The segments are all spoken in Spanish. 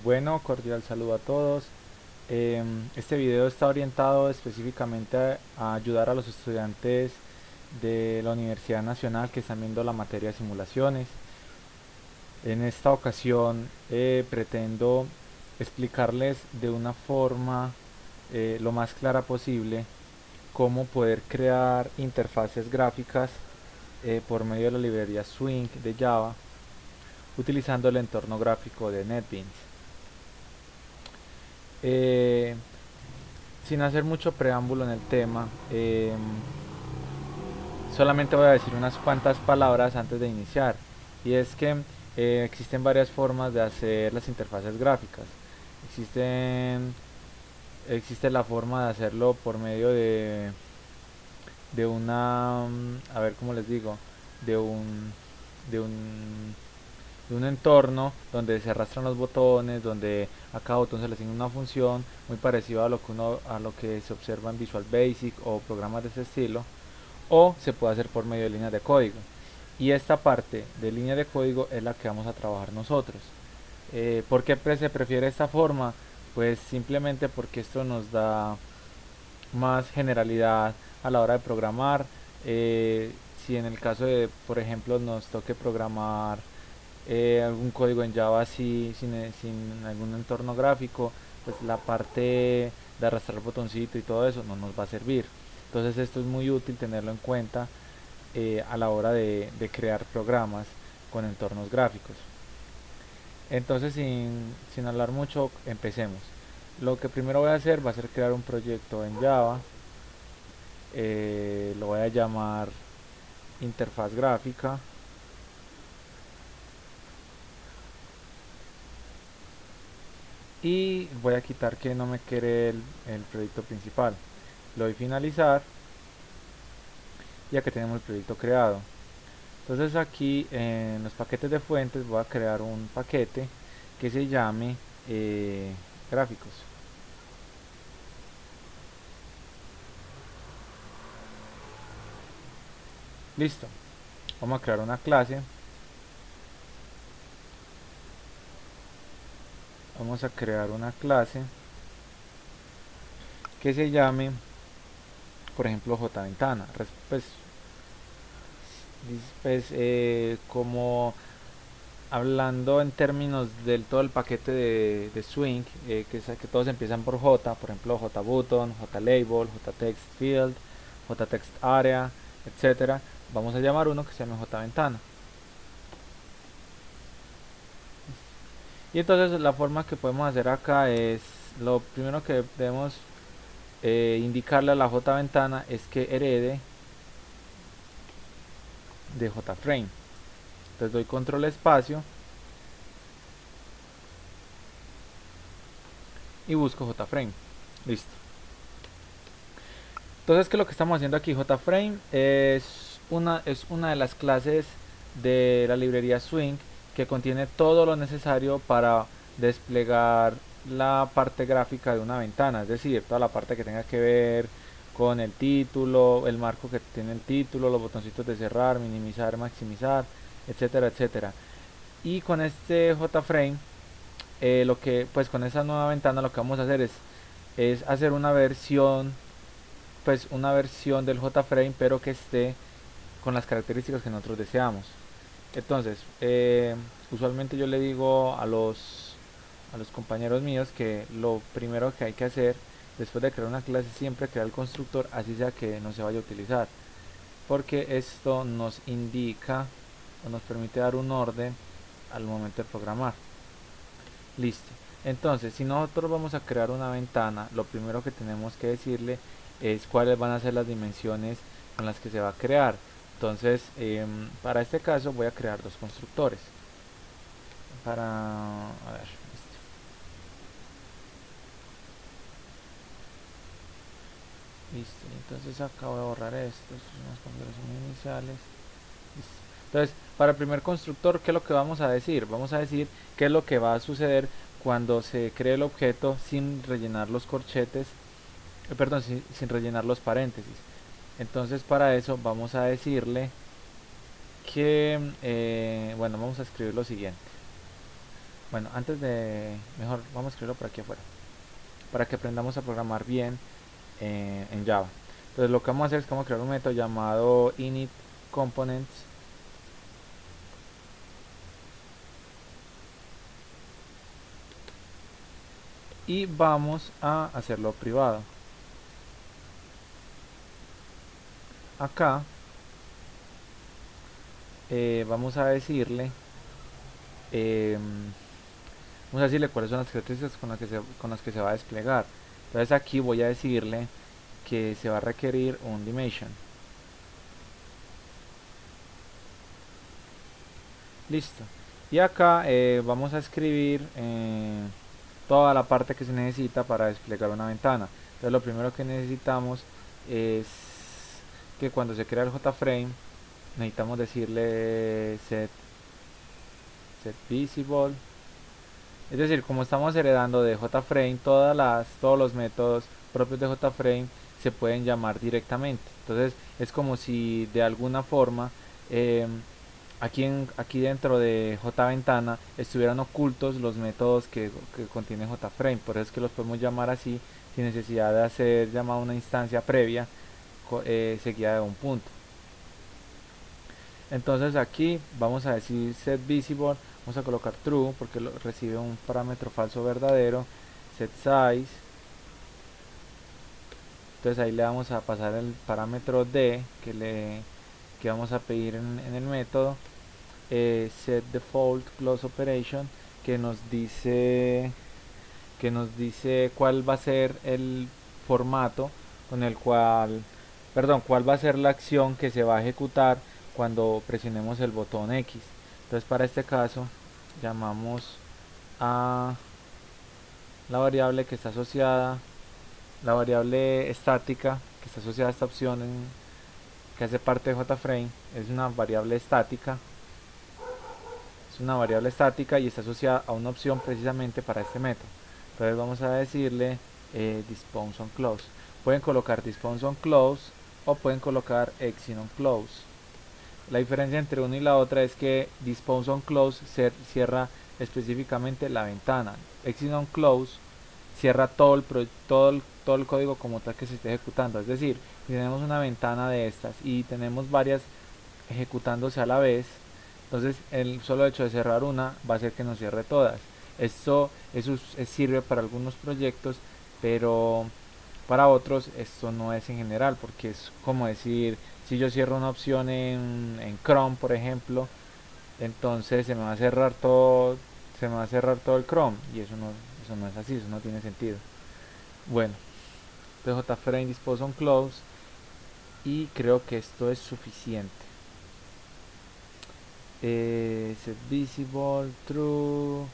Bueno, cordial saludo a todos. Este video está orientado específicamente a ayudar a los estudiantes de la Universidad Nacional que están viendo la materia de simulaciones. En esta ocasión pretendo explicarles de una forma lo más clara posible cómo poder crear interfaces gráficas por medio de la librería Swing de Java utilizando el entorno gráfico de NetBeans. Eh, Sin hacer mucho preámbulo en el tema, solamente voy a decir unas cuantas palabras antes de iniciar. Y es que existen varias formas de hacer las interfaces gráficas. Existen, existe la forma de hacerlo por medio de una, a ver cómo les digo, de un, de un de un entorno donde se arrastran los botones, donde a cada botón se le asigna una función, muy parecido a lo que se observa en Visual Basic o programas de ese estilo, o se puede hacer por medio de líneas de código. Y esta parte de línea de código es la que vamos a trabajar nosotros. ¿Por qué se prefiere esta forma? Pues simplemente porque esto nos da más generalidad a la hora de programar. Eh, si en el caso de, por ejemplo, nos toque programar algún código en Java así, sin algún entorno gráfico, pues la parte de arrastrar botoncito y todo eso no nos va a servir. Entonces esto es muy útil tenerlo en cuenta a la hora de crear programas con entornos gráficos. Entonces sin hablar mucho, empecemos. Lo que primero voy a hacer va a ser crear un proyecto en Java. Lo voy a llamar interfaz gráfica. Y voy a quitar que no me quede el proyecto principal. Le doy finalizar, ya que tenemos el proyecto creado. Entonces aquí en los paquetes de fuentes voy a crear un paquete que se llame gráficos. Listo. Vamos a crear una clase. Vamos a crear una clase que se llame, por ejemplo, JVentana. Como hablando en términos del todo el paquete de Swing, que todos empiezan por J, por ejemplo JButton, JLabel, JTextField, JTextArea, etcétera. Vamos a llamar uno que se llame JVentana. Y entonces la forma que podemos hacer acá es, lo primero que debemos indicarle a la JVentana es que herede de JFrame. Entonces doy control espacio y busco JFrame. Listo. Entonces, ¿qué es lo que estamos haciendo aquí? JFrame es una de las clases de la librería Swing que contiene todo lo necesario para desplegar la parte gráfica de una ventana, es decir, toda la parte que tenga que ver con el título, el marco que tiene el título, los botoncitos de cerrar, minimizar, maximizar, etcétera, etcétera. Y con este JFrame, pues con esa nueva ventana lo que vamos a hacer es hacer una versión del JFrame pero que esté con las características que nosotros deseamos. Entonces, usualmente yo le digo a los compañeros míos que lo primero que hay que hacer después de crear una clase siempre crear el constructor, así sea que no se vaya a utilizar, porque esto nos indica o nos permite dar un orden al momento de programar. Listo. Entonces, si nosotros vamos a crear una ventana, lo primero que tenemos que decirle es cuáles van a ser las dimensiones con las que se va a crear. Entonces, para este caso voy a crear dos constructores. A ver, listo. Listo. Entonces acá voy a borrar estos, unas configuraciones iniciales. Listo. Entonces, para el primer constructor, ¿qué es lo que vamos a decir? Vamos a decir qué es lo que va a suceder cuando se cree el objeto sin rellenar los corchetes, perdón, sin rellenar los paréntesis. Entonces, para eso vamos a decirle que, bueno, vamos a escribir lo siguiente. Bueno, mejor vamos a escribirlo por aquí afuera, para que aprendamos a programar bien en Java. Entonces lo que vamos a hacer es que vamos a crear un método llamado init components y vamos a hacerlo privado. Acá vamos a decirle vamos a decirle cuáles son las características con las que se va a desplegar. Entonces aquí voy a decirle que se va a requerir un dimension. Listo. Y acá vamos a escribir toda la parte que se necesita para desplegar una ventana. Entonces lo primero que necesitamos es que cuando se crea el JFrame necesitamos decirle set visible. Es decir, como estamos heredando de JFrame, todos los métodos propios de JFrame se pueden llamar directamente. Entonces es como si de alguna forma aquí dentro de JVentana estuvieran ocultos los métodos que contiene JFrame. Por eso es que los podemos llamar así sin necesidad de hacer llamar una instancia previa seguida de un punto. Entonces aquí vamos a decir set visible, vamos a colocar true porque recibe un parámetro falso verdadero, set size, entonces ahí le vamos a pasar el parámetro d que vamos a pedir en el método, set default close operation que nos dice cuál va a ser el formato con el cual, perdón, cuál va a ser la acción que se va a ejecutar cuando presionemos el botón X. Entonces para este caso llamamos a la variable que está asociada, la variable estática que está asociada a esta opción que hace parte de JFrame, es una variable estática. Es una variable estática y está asociada a una opción precisamente para este método. Entonces vamos a decirle dispose on close. Pueden colocar dispose on close o pueden colocar exit on close. La diferencia entre una y la otra es que dispose on close cierra específicamente la ventana. Exit on close cierra todo el código como tal que se esté ejecutando. Es decir, si tenemos una ventana de estas y tenemos varias ejecutándose a la vez, entonces el solo hecho de cerrar una va a hacer que nos cierre todas. Eso sirve para algunos proyectos, pero para otros esto no es en general, porque es como decir, si yo cierro una opción en Chrome, por ejemplo, entonces se me va a cerrar todo, se me va a cerrar todo el Chrome, y eso no es así, eso no tiene sentido. Bueno, entonces JFrame dispose on close, y creo que esto es suficiente. Set visible, true,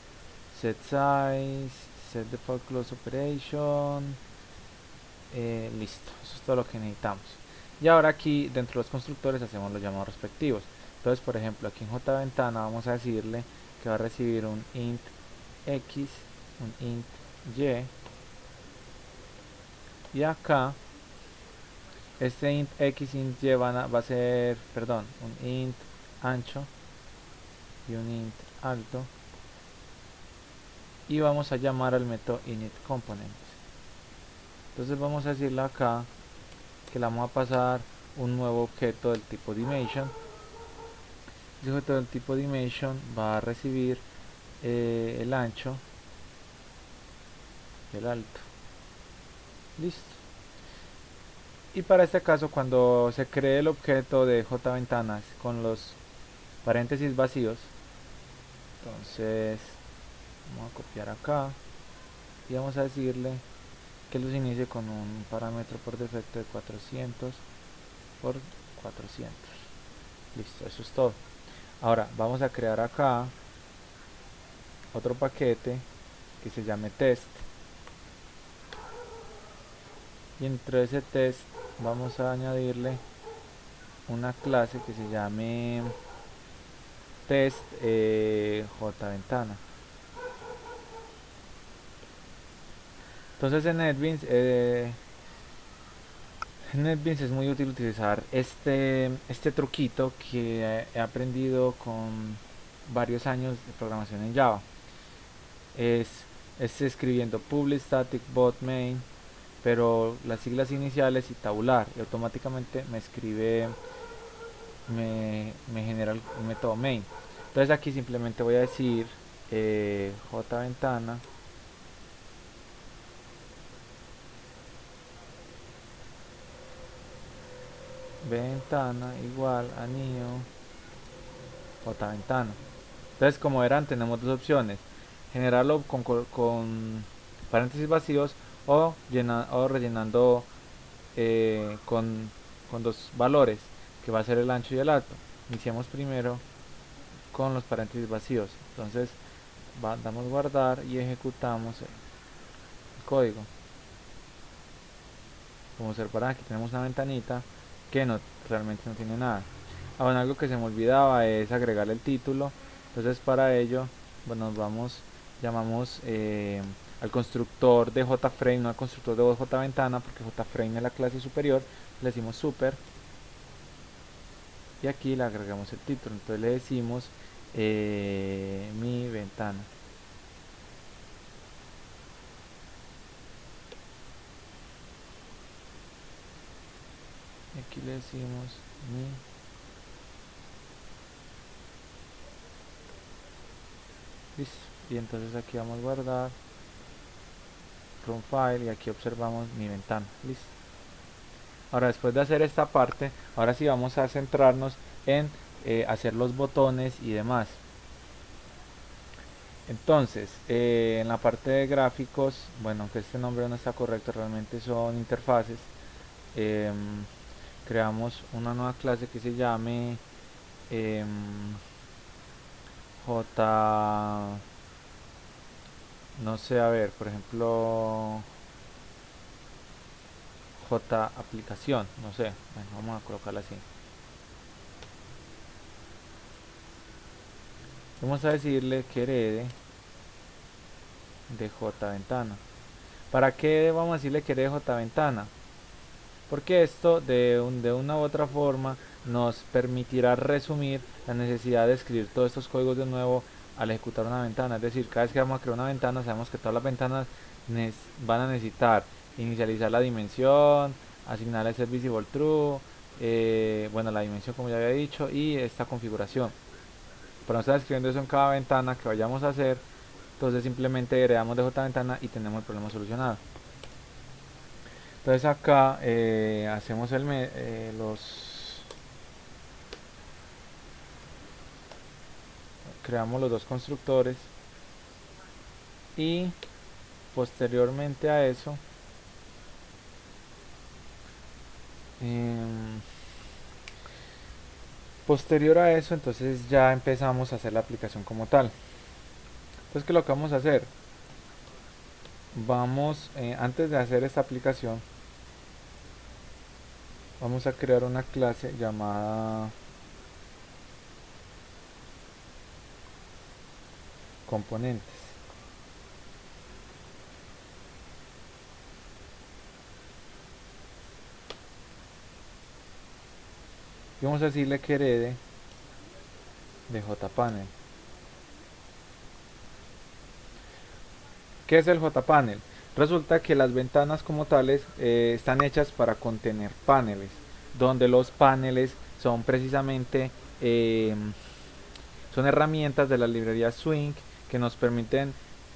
set size, set default close operation, listo, eso es todo lo que necesitamos. Y ahora aquí dentro de los constructores hacemos los llamados respectivos. Entonces por ejemplo aquí en JVentana vamos a decirle que va a recibir un int x, un int y acá este int x int y va a ser, perdón, un int ancho y un int alto, y vamos a llamar al método init component. Entonces vamos a decirle acá que le vamos a pasar un nuevo objeto del tipo dimension. Ese objeto del tipo dimension va a recibir el ancho y el alto. Listo. Y para este caso, cuando se cree el objeto de JVentanas con los paréntesis vacíos, entonces vamos a copiar acá y vamos a decirle que los inicie con un parámetro por defecto de 400 por 400. Listo, eso es todo. Ahora vamos a crear acá otro paquete que se llame test, y dentro de ese test vamos a añadirle una clase que se llame test JVentana. Entonces en NetBeans es muy útil utilizar este truquito que he aprendido con varios años de programación en Java. es, es escribiendo public static void main, pero las siglas iniciales y tabular, y automáticamente me escribe, me genera el método main. Entonces aquí simplemente voy a decir j ventana igual a new j ventana. Entonces, como verán, tenemos dos opciones: generarlo con paréntesis vacíos o rellenando con dos valores, que va a ser el ancho y el alto. Iniciamos primero con los paréntesis vacíos. Entonces, damos guardar y ejecutamos el código. Como observarán, aquí tenemos una ventanita que realmente no tiene nada. Bueno, algo que se me olvidaba es agregarle el título. Entonces, para ello, bueno, llamamos al constructor de JFrame, no al constructor de JVentana, porque JFrame es la clase superior. Le decimos super y aquí le agregamos el título. Entonces le decimos mi ventana. Y aquí le decimos mi. Listo. Y entonces aquí vamos a guardar run file y aquí observamos mi ventana. Listo. Ahora, después de hacer esta parte, ahora sí vamos a centrarnos en hacer los botones y demás. Entonces, en la parte de gráficos, bueno, aunque este nombre no está correcto, realmente son interfaces. Creamos una nueva clase que se llame J, no sé, a ver, por ejemplo, J aplicación, no sé, bueno, vamos a colocarla así. Vamos a decirle que herede de J ventana. ¿Para qué vamos a decirle que herede J ventana? Porque esto de una u otra forma nos permitirá resumir la necesidad de escribir todos estos códigos de nuevo al ejecutar una ventana. Es decir, cada vez que vamos a crear una ventana, sabemos que todas las ventanas van a necesitar inicializar la dimensión, asignarle set visible true, bueno, la dimensión como ya había dicho, y esta configuración. Para no estar escribiendo eso en cada ventana que vayamos a hacer, entonces simplemente heredamos de J ventana y tenemos el problema solucionado. Entonces acá hacemos creamos los dos constructores y posteriormente a eso entonces ya empezamos a hacer la aplicación como tal. Entonces, ¿qué es lo que vamos a hacer? Antes de hacer esta aplicación, vamos a crear una clase llamada componentes. Y vamos a decirle que herede de JPanel. ¿Qué es el JPanel? Resulta que las ventanas como tales están hechas para contener paneles, donde los paneles son precisamente son herramientas de la librería Swing que nos permiten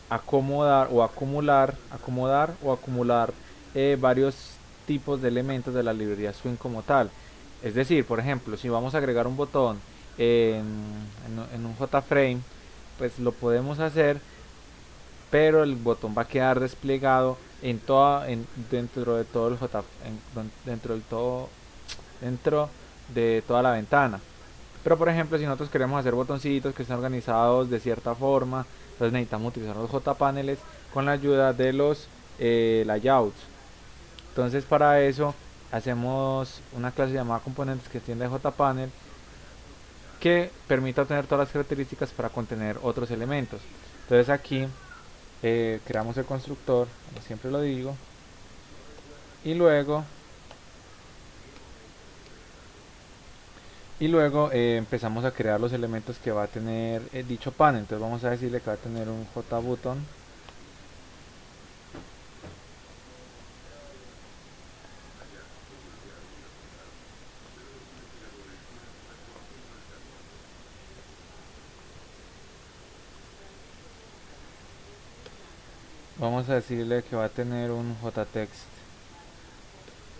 acomodar o acumular varios tipos de elementos de la librería Swing como tal. Es decir, por ejemplo, si vamos a agregar un botón en un JFrame, pues lo podemos hacer, pero el botón va a quedar desplegado dentro de todo el dentro de toda la ventana. Pero por ejemplo, si nosotros queremos hacer botoncitos que estén organizados de cierta forma, entonces necesitamos utilizar los JPaneles con la ayuda de los layouts. Entonces para eso hacemos una clase llamada componentes que extiende JPanel, que permite obtener todas las características para contener otros elementos. Entonces aquí creamos el constructor, como siempre lo digo, y luego Y luego empezamos a crear los elementos que va a tener dicho panel. Entonces vamos a decirle que va a tener un JButton. Vamos a decirle que va a tener un JText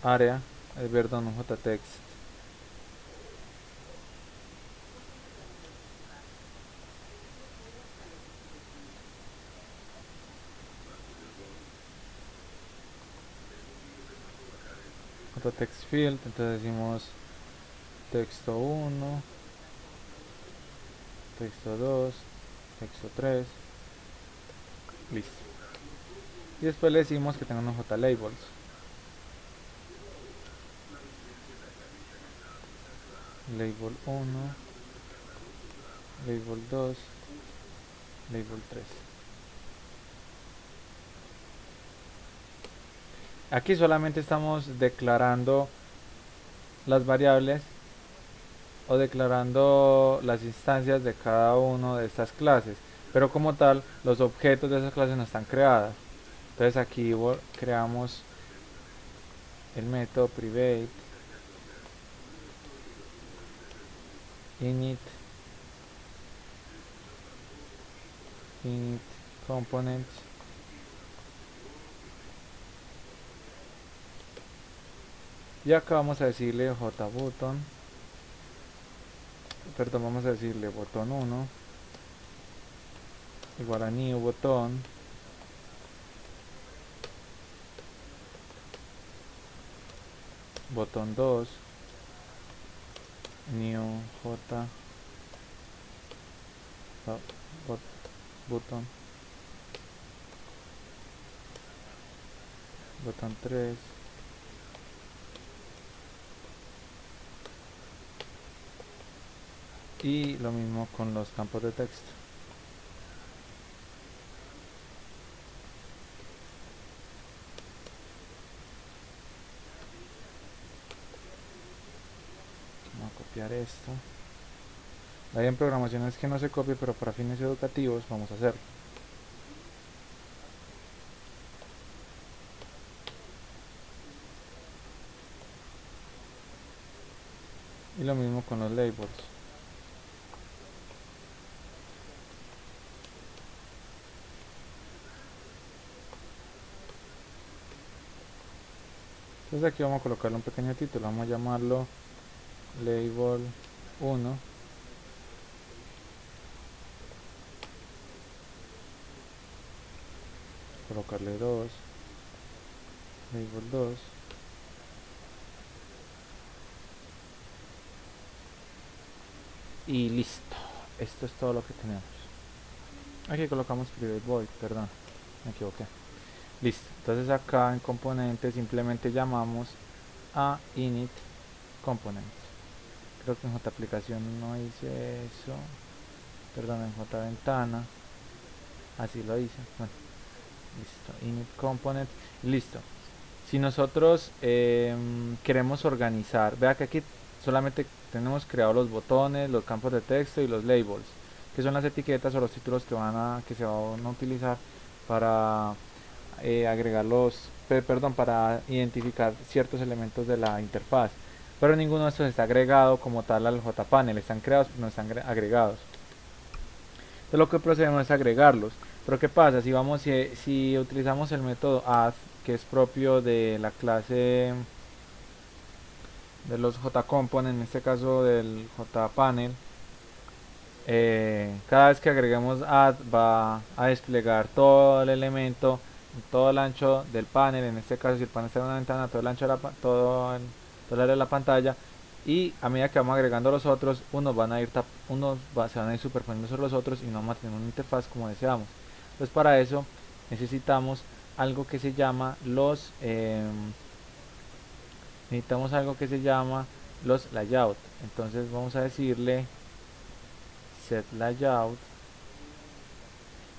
área, perdón, un JText JText field. Entonces decimos texto 1, texto 2, texto 3, listo. Y después le decimos que tenga unos JLabels. Label 1, label 2, label 3. Aquí solamente estamos declarando las variables o declarando las instancias de cada una de estas clases, pero como tal los objetos de esas clases no están creadas. Entonces aquí creamos el método private init components y acá vamos a decirle JButton, perdón, vamos a decirle botón 1 igual a new botón botón 2 new j button botón 3 y lo mismo con los campos de texto. Vamos a copiar esto. La idea en programación es que no se copie, pero para fines educativos vamos a hacerlo. Y lo mismo con los labels. Entonces aquí vamos a colocarle un pequeño título, vamos a llamarlo label 1 colocarle 2 label 2 y listo. Esto es todo lo que tenemos. Aquí colocamos private void, perdón, me equivoqué. Listo, entonces acá en componentes simplemente llamamos a init components. Creo que en JAplicación no hice eso, perdón, en JVentana así lo hice. Bueno, listo, init components, listo. Si nosotros queremos organizar, vea que aquí solamente tenemos creado los botones, los campos de texto y los labels, que son las etiquetas o los títulos que se van a utilizar para agregar perdón, para identificar ciertos elementos de la interfaz. Pero ninguno de estos está agregado como tal al JPanel, están creados pero no están agregados. Entonces lo que procedemos es agregarlos. Pero ¿qué pasa? Si utilizamos el método add, que es propio de la clase de los JComponent, en este caso del JPanel, cada vez que agreguemos add va a desplegar todo el elemento, todo el ancho del panel. En este caso, si el panel está en una ventana, todo el ancho de todo el área de la pantalla. Y a medida que vamos agregando los otros, unos se van a ir superponiendo sobre los otros y no vamos a tener una interfaz como deseamos. Entonces para eso necesitamos algo que se llama los layout. Entonces vamos a decirle set layout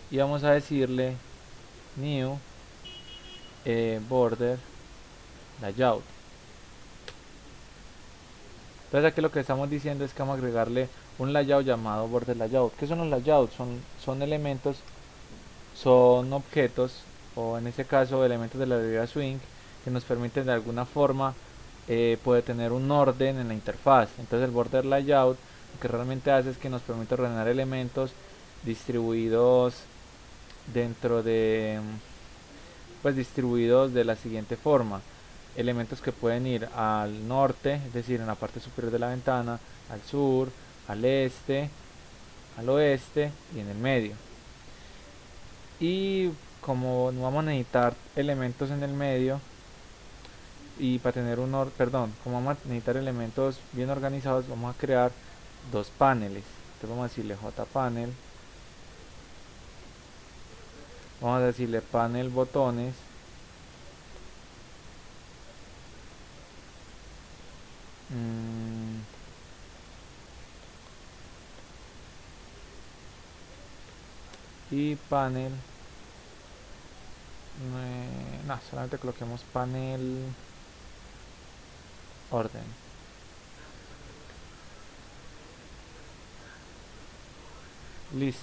y vamos a decirle new border layout. Entonces aquí lo que estamos diciendo es que vamos a agregarle un layout llamado border layout. ¿Qué son los layouts? Son elementos, son objetos, o en este caso elementos de la librería Swing, que nos permiten de alguna forma puede tener un orden en la interfaz. Entonces el border layout lo que realmente hace es que nos permite ordenar elementos distribuidos dentro de pues distribuidos de la siguiente forma: elementos que pueden ir al norte, es decir, en la parte superior de la ventana, al sur, al este, al oeste y en el medio. Y como no vamos a necesitar elementos en el medio, y para tener como vamos a necesitar elementos bien organizados, vamos a crear dos paneles. Entonces vamos a decirle jpanel, vamos a decirle panel botones, mm, y panel, no, solamente coloquemos panel orden. Listo.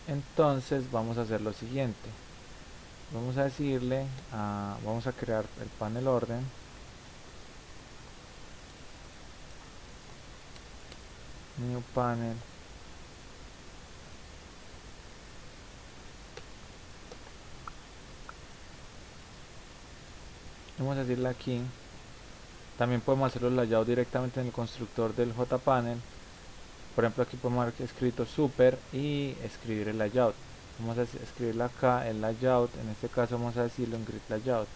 Entonces vamos a hacer lo siguiente. Vamos a decirle, vamos a crear el panel orden. New panel. Vamos a decirle aquí. También podemos hacer los layouts directamente en el constructor del jpanel. Por ejemplo, aquí podemos haber escrito super y escribir el layout. Vamos a escribirle acá el layout. En este caso vamos a decirle un grid layout.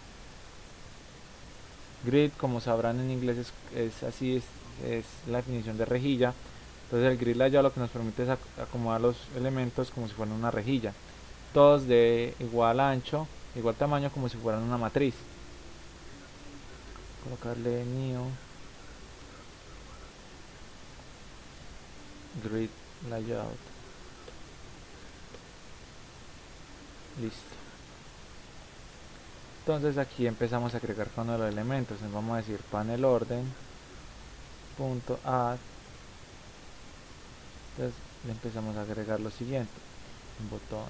Grid, como sabrán en inglés, es así, es la definición de rejilla. Entonces el grid layout lo que nos permite es acomodar los elementos como si fueran una rejilla, todos de igual ancho, igual tamaño, como si fueran una matriz. Colocarle new grid layout. Listo. Entonces aquí empezamos a agregar cada uno de los elementos. Entonces vamos a decir panel orden punto add. Entonces le empezamos a agregar lo siguiente: un botón,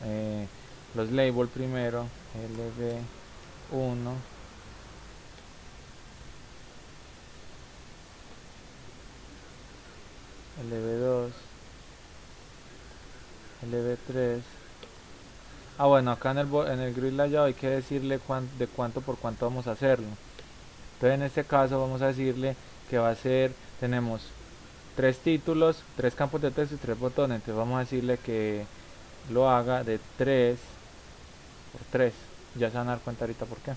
los label primero, lb1, lb2, lb3. Bueno, acá en el grid layout hay que decirle de cuánto por cuánto vamos a hacerlo. Entonces en este caso vamos a decirle que va a ser, tenemos tres títulos, tres campos de texto y tres botones. Entonces vamos a decirle que lo haga de 3 por 3. Ya se van a dar cuenta ahorita por qué.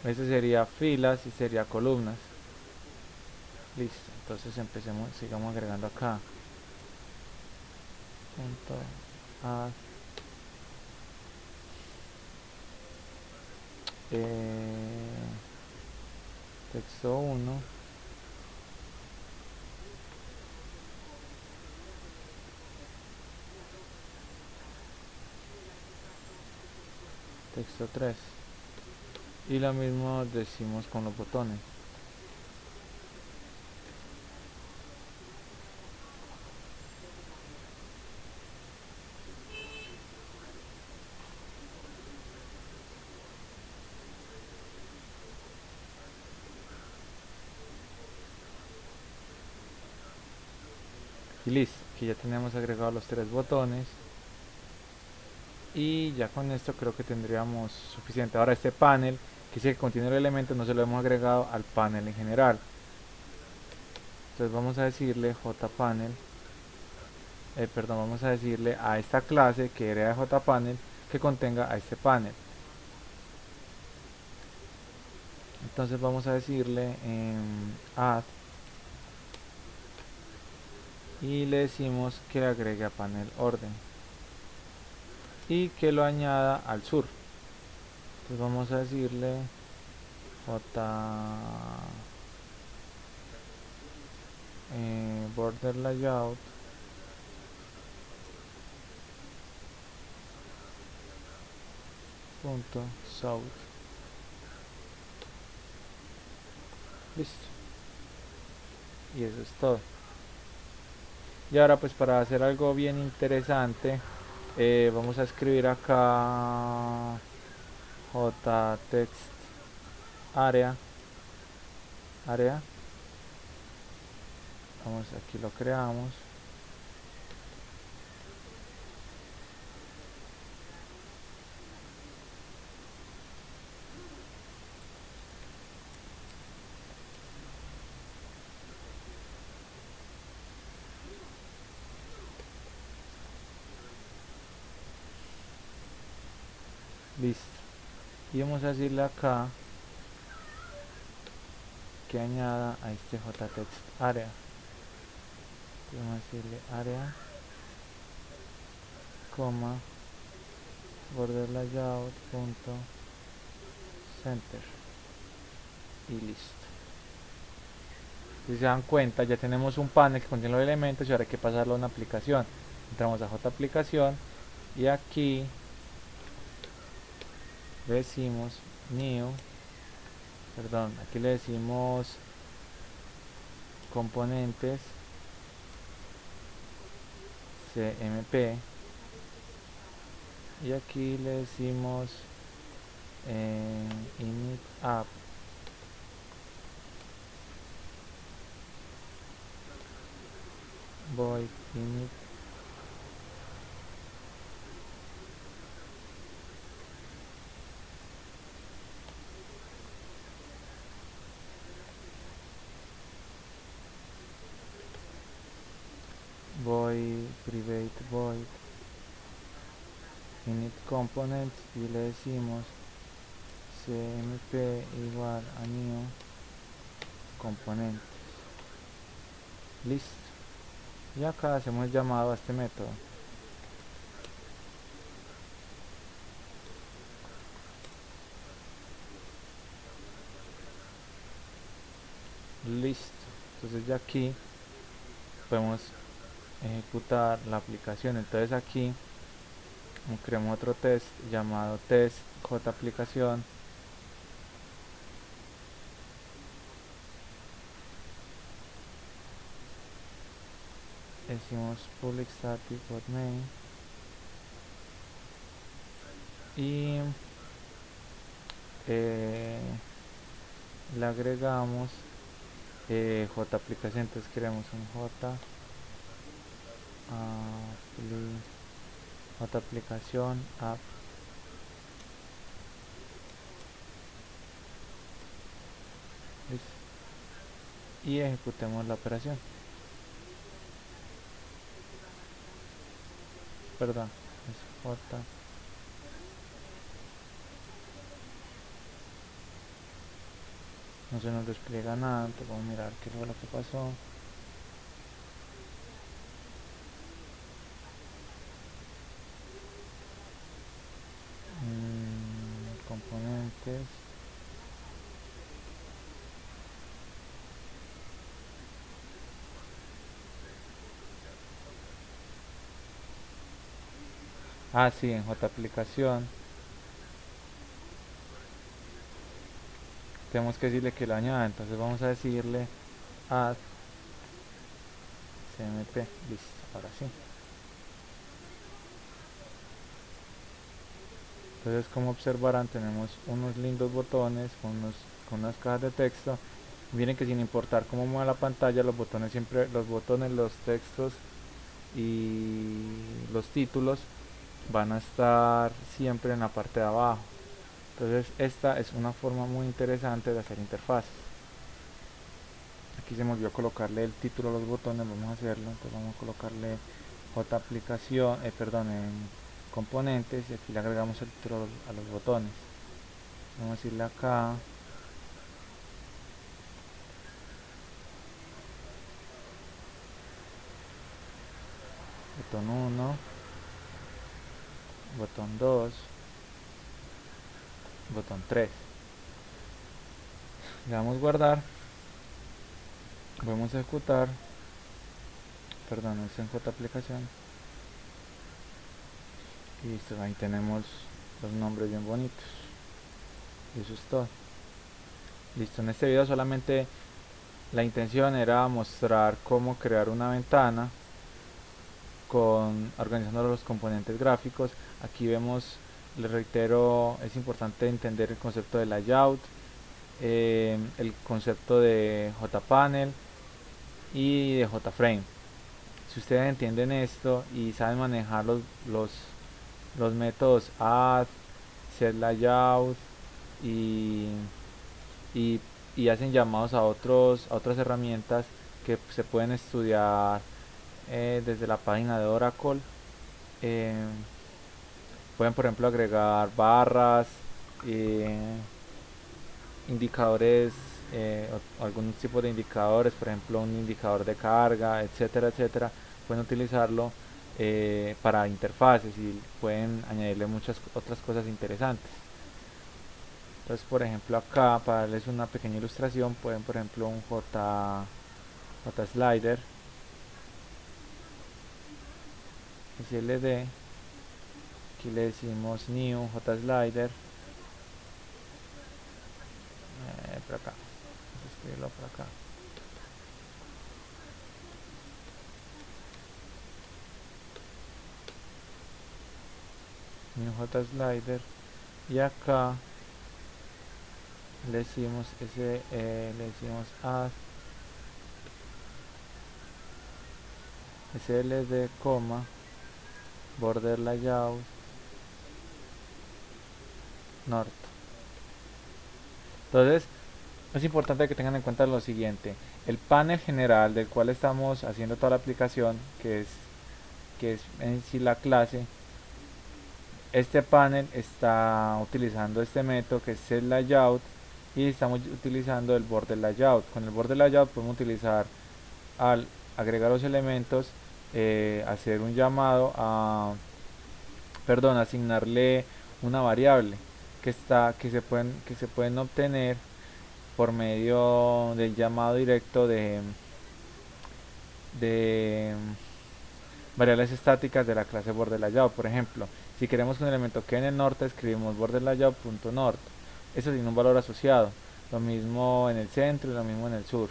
Este sería filas y sería columnas. Listo. Entonces empecemos, sigamos agregando acá. Punto a texto 1, texto 3, y lo mismo decimos con los botones. Y listo, que ya tenemos agregados los tres botones, y ya con esto creo que tendríamos suficiente. Ahora este panel, que sí que contiene el elemento, no se lo hemos agregado al panel en general. Entonces vamos a decirle jpanel, perdón, vamos a decirle a esta clase que era de jpanel que contenga a este panel. Entonces vamos a decirle add, y le decimos que le agregue a panel orden y que lo añada al sur. Entonces vamos a decirle border layout punto south. Listo. Y eso es todo. Y ahora pues para hacer algo bien interesante, vamos a escribir acá jtext área. Vamos, aquí lo creamos. Listo. Y vamos a decirle acá que añada a este jtext área. Vamos a decirle área, coma, border layout punto center. Y listo. Si se dan cuenta, ya tenemos un panel que contiene los elementos y ahora hay que pasarlo a una aplicación. Entramos a JAplicación y aquí le decimos new, perdón, aquí le decimos componentes CMP y aquí le decimos init app void init void private void init components y le decimos cmp igual a new componentes. Listo. Y acá hacemos llamado a este método. Listo. Entonces ya aquí podemos ejecutar la aplicación. Entonces aquí creamos otro test llamado test JAplicación. Decimos public static void main y le agregamos JAplicación. Entonces creamos un JAplicación app. Listo. Y ejecutemos la operación. Perdón, es J. No se nos despliega nada, entonces vamos a mirar qué fue lo que pasó. Componentes. Ah, sí, en JAplicación tenemos que decirle que lo añada, entonces vamos a decirle add cmp. Listo, ahora sí. Entonces, como observarán, tenemos unos lindos botones con unas cajas de texto. Miren que sin importar cómo mueva la pantalla, los botones siempre, los textos y los títulos van a estar siempre en la parte de abajo. Entonces esta es una forma muy interesante de hacer interfaces. Aquí se me olvidó colocarle el título a los botones, vamos a hacerlo. Entonces vamos a colocarle JAplicación, perdón, en componentes y aquí le agregamos el título a los botones. Vamos a decirle acá botón 1, botón 2, botón 3. Le damos guardar, vamos a ejecutar, perdón, es en JAplicación y listo, ahí tenemos los nombres bien bonitos. Y eso es todo. Listo, en este video solamente la intención era mostrar cómo crear una ventana con organizando los componentes gráficos. Aquí vemos, les reitero, es importante entender el concepto de layout, el concepto de JPanel y de JFrame. Si ustedes entienden esto y saben manejar los métodos add, setLayout y, y, y hacen llamados a otras herramientas que se pueden estudiar desde la página de Oracle. eh, Pueden, por ejemplo, agregar barras, eh, indicadores, o algún tipo de indicadores, por ejemplo un indicador de carga, etcétera, etcétera. Pueden utilizarlo para interfaces y pueden añadirle muchas otras cosas interesantes. Entonces, por ejemplo, acá para darles una pequeña ilustración, pueden, por ejemplo, un J slider SLD. Aquí le decimos new J slider, por acá, vamos a escribirlo por acá. New J slider, y acá le decimos le decimos add SLD, border layout north. Entonces es importante que tengan en cuenta lo siguiente: el panel general del cual estamos haciendo toda la aplicación, que es en sí la clase, este panel está utilizando este método que es el layout, y estamos utilizando el border layout. Con el border layout podemos utilizar, al agregar los elementos, hacer un llamado a, perdón, asignarle una variable que se pueden obtener por medio del llamado directo de variables estáticas de la clase border layout. Por ejemplo, si queremos que un elemento quede en el norte, escribimos border layout.north, eso tiene un valor asociado. Lo mismo en el centro y lo mismo en el sur.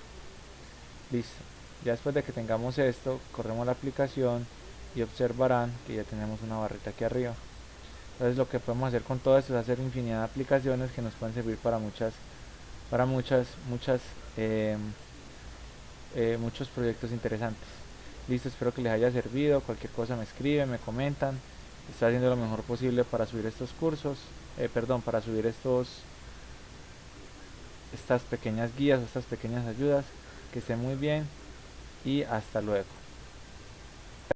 Listo. Ya después de que tengamos esto, corremos la aplicación y observarán que ya tenemos una barrita aquí arriba. Entonces lo que podemos hacer con todo esto es hacer infinidad de aplicaciones que nos pueden servir para eh, muchos proyectos interesantes. Listo, espero que les haya servido. Cualquier cosa me escriben, me comentan. Estoy haciendo lo mejor posible para subir estos cursos, para subir estas pequeñas guías, estas pequeñas ayudas. Que estén muy bien y hasta luego.